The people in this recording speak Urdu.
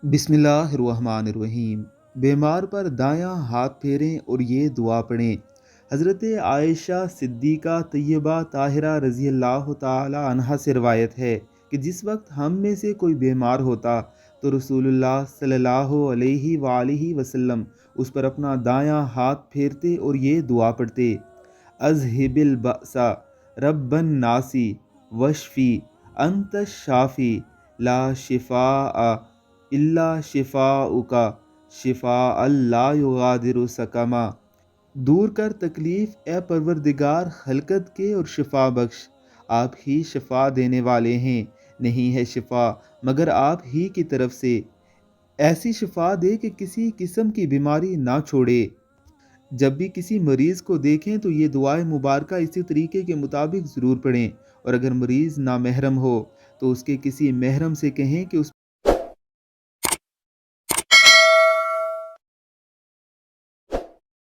بسم اللہ الرحمن الرحیم۔ بیمار پر دایاں ہاتھ پھیریں اور یہ دعا پڑھیں۔ حضرت عائشہ صدیقہ طیبہ طاہرہ رضی اللہ تعالی عنہا سے روایت ہے کہ جس وقت ہم میں سے کوئی بیمار ہوتا تو رسول اللہ صلی اللہ علیہ وآلہ وسلم اس پر اپنا دایاں ہاتھ پھیرتے اور یہ دعا پڑھتے: اذہب البأس رب الناس واشفی انت الشافی لا شفاء الا شفاؤک شفاء لا یغادر سقما۔ دور کر تکلیف اے پروردگار خلقت کے اور شفا بخش، آپ ہی شفا دینے والے ہیں، نہیں ہے شفا مگر آپ ہی کی طرف سے، ایسی شفا دے کہ کسی قسم کی بیماری نہ چھوڑے۔ جب بھی کسی مریض کو دیکھیں تو یہ دعائے مبارکہ اسی طریقے کے مطابق ضرور پڑھیں، اور اگر مریض نامحرم ہو تو اس کے کسی محرم سے کہیں کہ اس